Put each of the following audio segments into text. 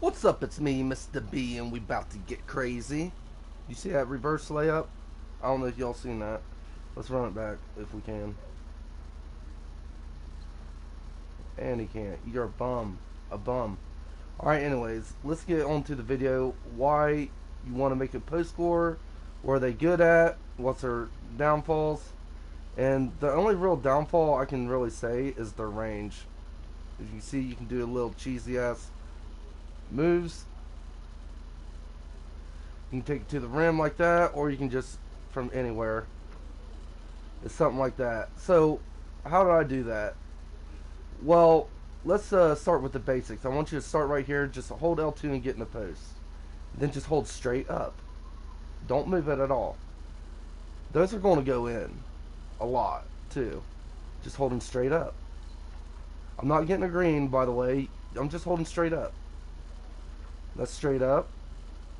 What's up? It's me, Mr. B, and we about to get crazy. You see that reverse layup? I don't know if y'all seen that. Let's run it back if we can. And he can't. You're a bum. A bum. Alright, anyways, let's get on to the video. Why you want to make a post scorer? What are they good at? What's their downfalls? And the only real downfall I can really say is their range. As you can see, you can do a little cheesy ass moves. You can take it to the rim like that, or you can just from anywhere. It's something like that. So, how do I do that? Well, let's start with the basics. I want you to start right here. Just hold L2 and get in the post. Then just hold straight up. Don't move it at all. Those are going to go in a lot, too. Just holding straight up. I'm not getting a green, by the way. I'm just holding straight up. That's straight up.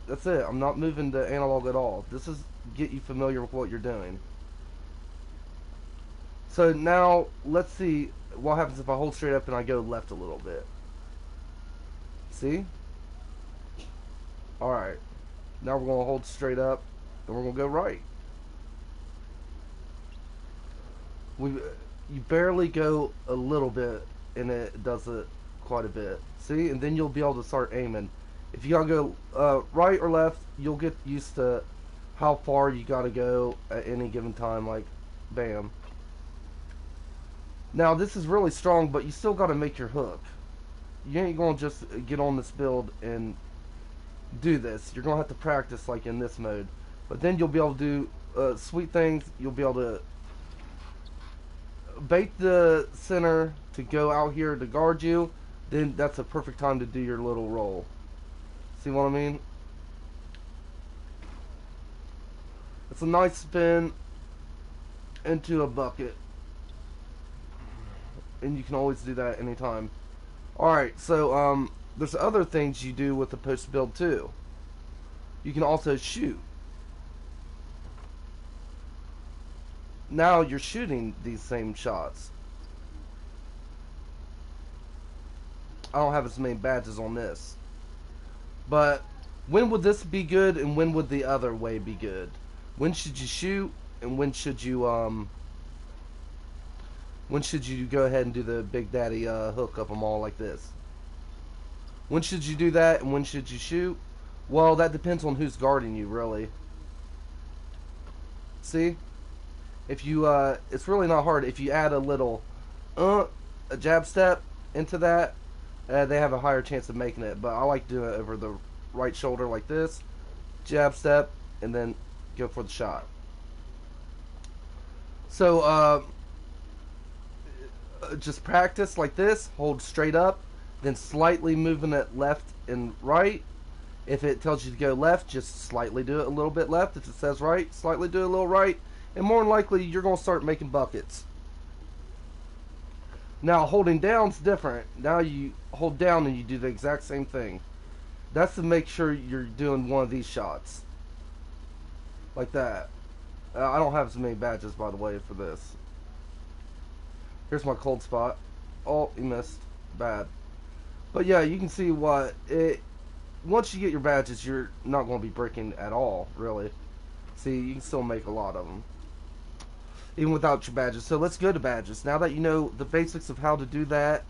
That's it. I'm not moving the analog at all. This is get you familiar with what you're doing. So now, let's see what happens if I hold straight up and I go left a little bit. See? Alright. Now we're going to hold straight up and we're going to go right. You barely go a little bit and it does it quite a bit. See? And then you'll be able to start aiming. If you gotta go right or left, you'll get used to how far you gotta go at any given time. Like, bam. Now, this is really strong, but you still gotta make your hook. You ain't gonna just get on this build and do this. You're gonna have to practice, like in this mode. But then you'll be able to do sweet things. You'll be able to bait the center to go out here to guard you. Then that's a perfect time to do your little roll. See what I mean? It's a nice spin into a bucket. And you can always do that anytime. Alright, so there's other things you do with the post build too. You can also shoot. Now you're shooting these same shots. I don't have as many badges on this. But when would this be good and when would the other way be good? When should you shoot and when should you go ahead and do the Big Daddy hook of them all like this? When should you do that and when should you shoot? Well, that depends on who's guarding you, really. See? If you it's really not hard. If you add a little a jab step into that, they have a higher chance of making it. But I like doing it over the right shoulder like this, jab step, and then go for the shot. So just practice like this, hold straight up, then slightly moving it left and right. If it tells you to go left, just slightly do it a little bit left. If it says right, slightly do it a little right. And more than likely, you're going to start making buckets. Now, holding down's different. Now you hold down and you do the exact same thing. That's to make sure you're doing one of these shots. Like that. I don't have as many badges, by the way, for this. Here's my cold spot. Oh, he missed. Bad. But yeah, you can see what it... Once you get your badges, you're not going to be breaking at all, really. See, you can still make a lot of them. Even without your badges. So let's go to badges. Now that you know the basics of how to do that,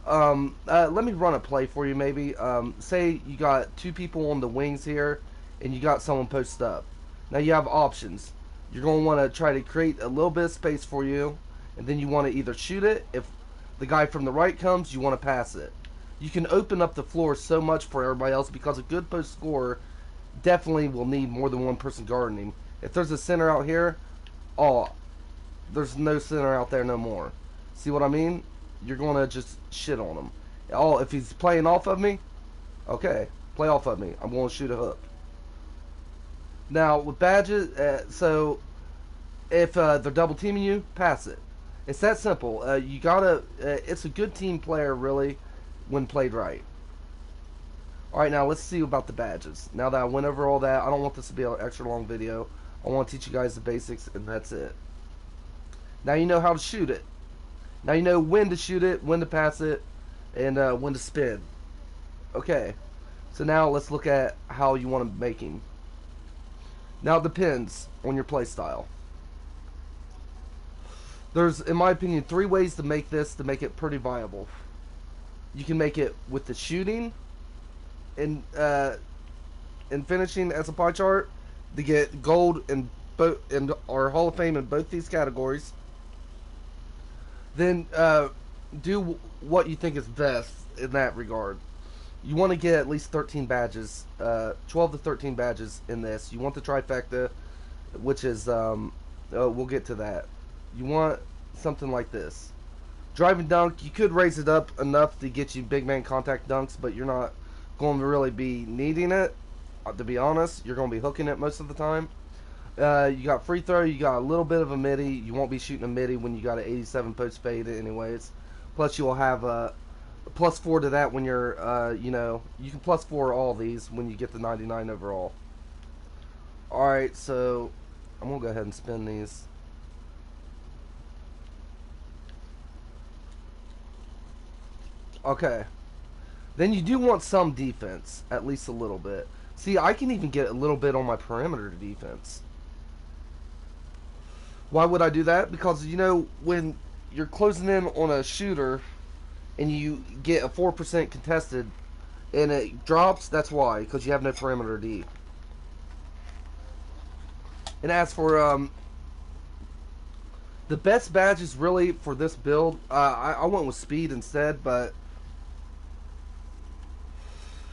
let me run a play for you maybe. Say you got two people on the wings here, and you got someone posted up. Now you have options. You're going to want to try to create a little bit of space for you, and then you want to either shoot it. If the guy from the right comes, you want to pass it. You can open up the floor so much for everybody else because a good post scorer definitely will need more than one person guarding him. If there's a center out here, oh, there's no center out there no more. See what I mean? You're going to just shit on him. Oh, if he's playing off of me, okay, play off of me. I'm going to shoot a hook. Now, with badges, so if they're double teaming you, pass it. It's that simple. You gotta, it's a good team player, really, when played right. Alright, now let's see about the badges. Now that I went over all that, I don't want this to be an extra long video. I want to teach you guys the basics, and that's it. Now you know how to shoot it. Now you know when to shoot it, when to pass it, and when to spin. Okay, so now let's look at how you want to make him. Now it depends on your playstyle. There's, in my opinion, 3 ways to make this to make it pretty viable. You can make it with the shooting and finishing as a pie chart to get gold in both in our Hall of Fame in both these categories. Then do what you think is best in that regard. You want to get at least 13 badges, 12 to 13 badges in this. You want the trifecta, which is, we'll get to that. You want something like this. Driving dunk, you could raise it up enough to get you big man contact dunks, but you're not going to really be needing it. To be honest, you're going to be hooking it most of the time. You got free throw, you got a little bit of a midi. You won't be shooting a midi when you got an 87 post fade anyways. Plus you will have a +4 to that when you're, you can +4 all these when you get the 99 overall. Alright, so I'm going to go ahead and spin these. Okay. Then you do want some defense, at least a little bit. See, I can even get a little bit on my perimeter defense. Why would I do that? Because, when you're closing in on a shooter and you get a 4% contested and it drops, that's why, because you have no perimeter D. And as for the best badges really for this build, I went with speed instead, but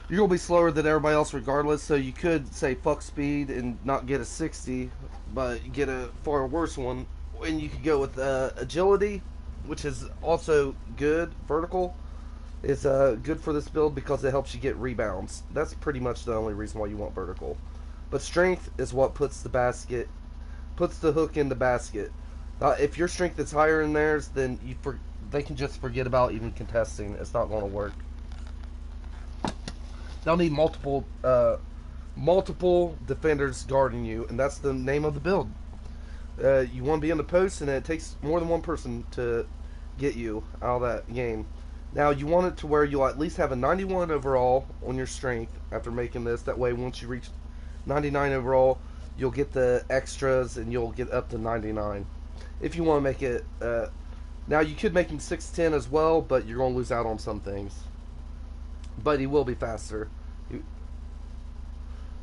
you're going to be slower than everybody else regardless, so you could say fuck speed and not get a 60, but you get a far worse one. And you could go with agility, which is also good. Vertical is good for this build because it helps you get rebounds. That's pretty much the only reason why you want vertical. But strength is what puts the hook in the basket. If your strength is higher than theirs, then they can just forget about even contesting. It's not going to work. They'll need multiple defenders guarding you, and that's the name of the build. You want to be in the post, and it takes more than one person to get you out of that game. Now, you want it to where you'll at least have a 91 overall on your strength after making this. That way, once you reach 99 overall, you'll get the extras, and you'll get up to 99. If you want to make it... now, you could make him 6'10 as well, but you're going to lose out on some things. But he will be faster.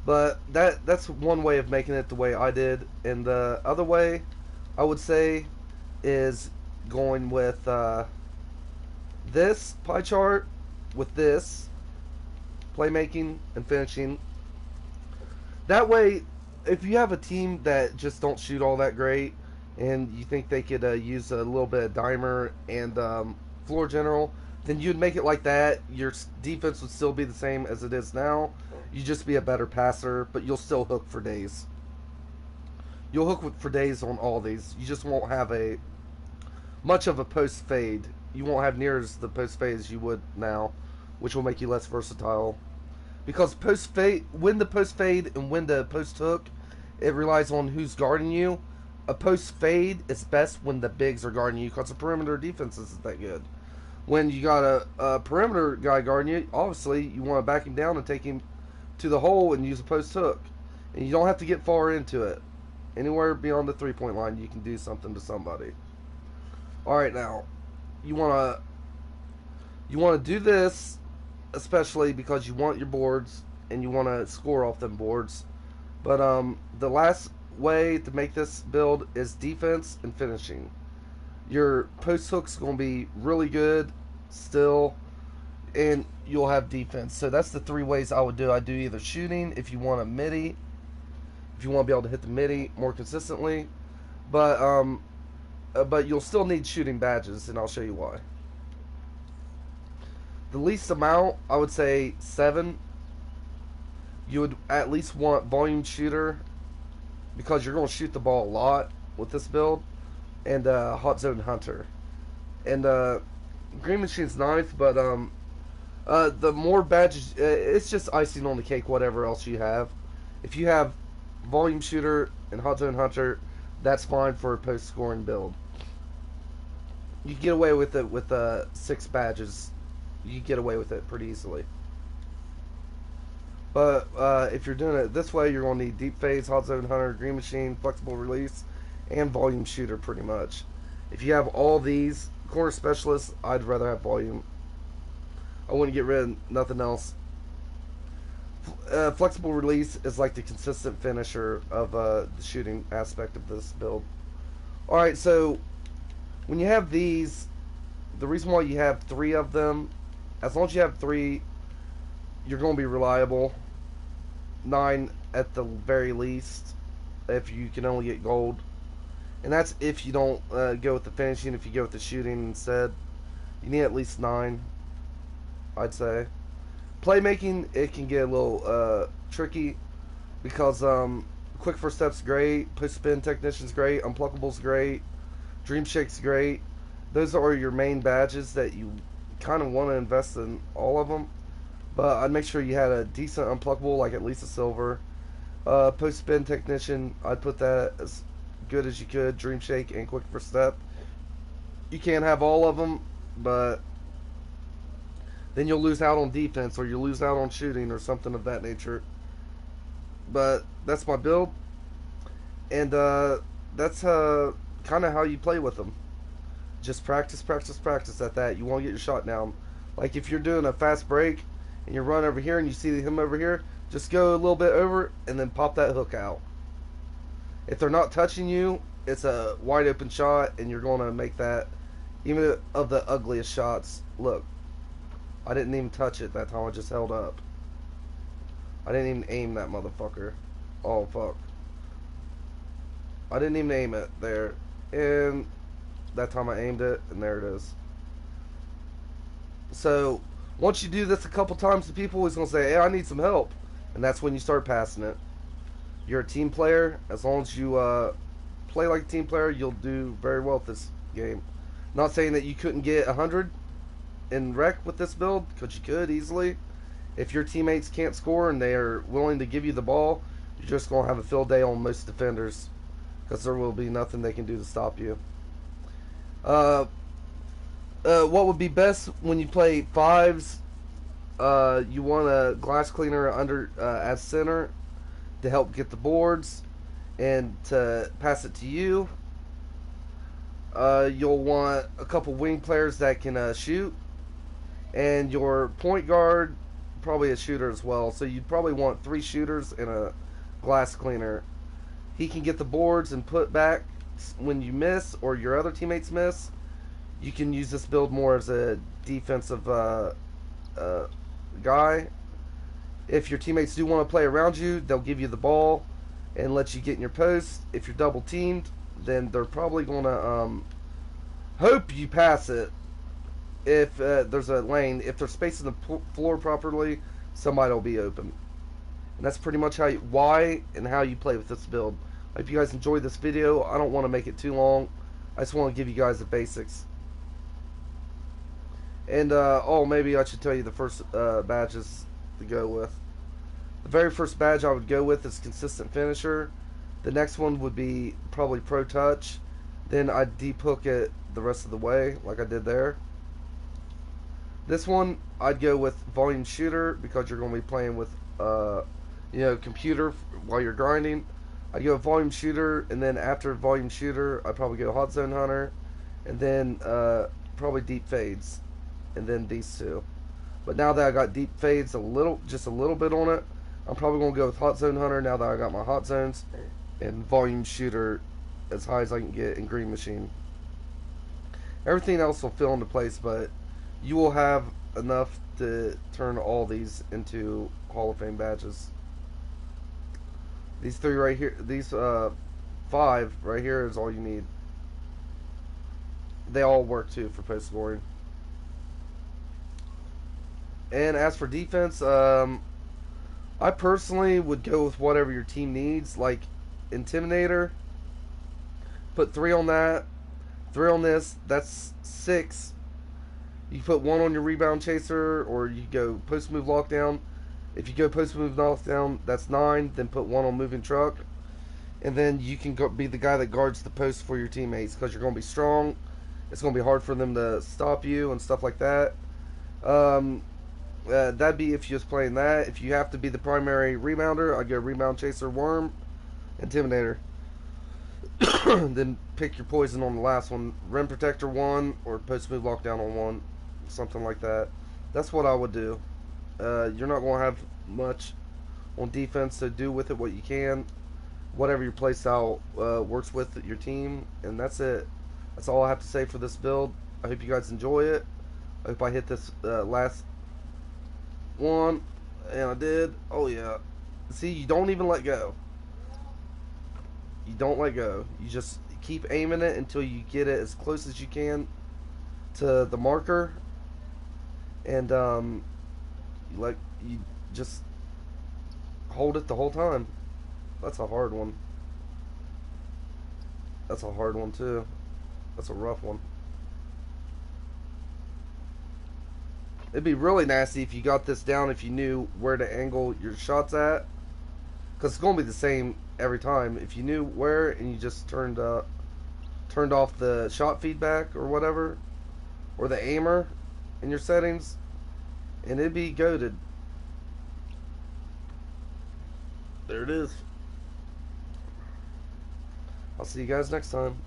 But that's one way of making it the way I did. And the other way, I would say, is going with this pie chart with this playmaking and finishing. That way, if you have a team that just don't shoot all that great and you think they could use a little bit of dimer and floor general, then you'd make it like that. Your defense would still be the same as it is now. You'd just be a better passer, but you'll still hook for days. You'll hook for days on all these. You just won't have much of a post fade. You won't have near as the post fade as you would now, which will make you less versatile. Because post fade, when the post fade and when the post hook, it relies on who's guarding you. A post fade is best when the bigs are guarding you, because the perimeter defense isn't that good. When you got a perimeter guy guarding you, obviously you want to back him down and take him to the hole and use a post hook. And you don't have to get far into it. Anywhere beyond the 3-point line, you can do something to somebody. Alright, now, you want to do this, especially because you want your boards and you want to score off them boards. But the last way to make this build is defense and finishing. Your post hook's going to be really good still, and you'll have defense. So that's the 3 ways I would do. I do either shooting if you want a midi, if you want to be able to hit the midi more consistently, but you'll still need shooting badges, and I'll show you why. The least amount, I would say 7. You would at least want volume shooter because you're going to shoot the ball a lot with this build, and hot zone hunter. And green machine's nice, but the more badges, it's just icing on the cake, whatever else you have. If you have volume shooter and hot zone hunter, that's fine for a post scoring build. You can get away with it with 6 badges. You can get away with it pretty easily. But if you're doing it this way, you're going to need deep phase, hot zone hunter, green machine, flexible release, and volume shooter pretty much. If you have all these corner specialists, I'd rather have volume. I wouldn't get rid of nothing else. Flexible release is like the consistent finisher of the shooting aspect of this build. Alright, so when you have these, the reason why you have 3 of them, as long as you have 3, you're going to be reliable. 9 at the very least, if you can only get gold. And that's if you don't go with the finishing. If you go with the shooting instead, you need at least 9, I'd say. Playmaking, it can get a little tricky because quick first step's great, push spin technician's great, unpluckable's great, dream shake's great. Those are your main badges that you kind of want to invest in all of them. But I'd make sure you had a decent unpluckable, like at least a silver. Post spin technician, I'd put that as good as you could. Dream shake and quick first step. You can't have all of them, but then you'll lose out on defense or you'll lose out on shooting or something of that nature. But that's my build, and that's kind of how you play with them. Just practice, practice, practice at that. You want to get your shot down. Like if you're doing a fast break and you run over here and you see him over here, just go a little bit over and then pop that hook out. If they're not touching you, it's a wide open shot and you're going to make that, even of the ugliest shots. Look, I didn't even touch it that time. I just held up. I didn't even aim that motherfucker. Oh, fuck. I didn't even aim it there. And that time I aimed it, and there it is. So, once you do this a couple times to people, he's going to say, hey, I need some help. And that's when you start passing it. You're a team player. As long as you play like a team player, you'll do very well with this game. Not saying that you couldn't get 100 in rec with this build, because you could easily. If your teammates can't score and they are willing to give you the ball, you're just going to have a field day on most defenders, because there will be nothing they can do to stop you. What would be best when you play 5s, you want a glass cleaner under as center to help get the boards and to pass it to you. You'll want a couple wing players that can shoot, and your point guard probably a shooter as well. So you'd probably want 3 shooters and a glass cleaner. He can get the boards and put back when you miss or your other teammates miss. You can use this build more as a defensive guy. If your teammates do want to play around you, they'll give you the ball and let you get in your post. If you're double teamed, then they're probably going to hope you pass it. If there's a lane, if they're spacing the floor properly, somebody will be open. And that's pretty much why and how you play with this build. I hope you guys enjoyed this video. I don't want to make it too long. I just want to give you guys the basics. And, maybe I should tell you the first badges to go with. The very first badge I would go with is Consistent Finisher. The next one would be probably Pro Touch. Then I'd deep hook it the rest of the way, like I did there. This one, I'd go with Volume Shooter, because you're going to be playing with, computer while you're grinding. I'd go Volume Shooter, and then after Volume Shooter, I'd probably go Hot Zone Hunter, and then probably Deep Fades, and then these two. But now that I got Deep Fades just a little bit on it, I'm probably going to go with Hot Zone Hunter now that I got my Hot Zones, and Volume Shooter as high as I can get in Green Machine. Everything else will fill into place, but you will have enough to turn all these into Hall of Fame badges. These 3 right here, these 5 right here is all you need. They all work too for post scoring. And as for defense, I personally would go with whatever your team needs, like Intimidator. Put 3 on that, 3 on this, that's 6. You put 1 on your rebound chaser, or you go post move lockdown. If you go post move lockdown, that's 9. Then put 1 on moving truck, and then you can be the guy that guards the post for your teammates, because you're going to be strong. It's going to be hard for them to stop you and stuff like that. That'd be if you're just playing that. If you have to be the primary rebounder, I'd go rebound chaser, worm, intimidator. Then pick your poison on the last one. Rim protector one or post move lockdown on one, something like that. That's what I would do. You're not going to have much on defense, so do with it what you can. Whatever your play style works with your team, and that's it. That's all I have to say for this build. I hope you guys enjoy it. I hope I hit this last one, and I did. Oh yeah. See, you don't even let go. You don't let go. You just keep aiming it until you get it as close as you can to the marker, and you just hold it the whole time. That's a hard one. That's a hard one too. That's a rough one. It'd be really nasty if you got this down if you knew where to angle your shots at, because it's going to be the same every time. If you knew where and you just turned off the shot feedback or whatever, or the aimer in your settings, and it'd be goated. There it is. I'll see you guys next time.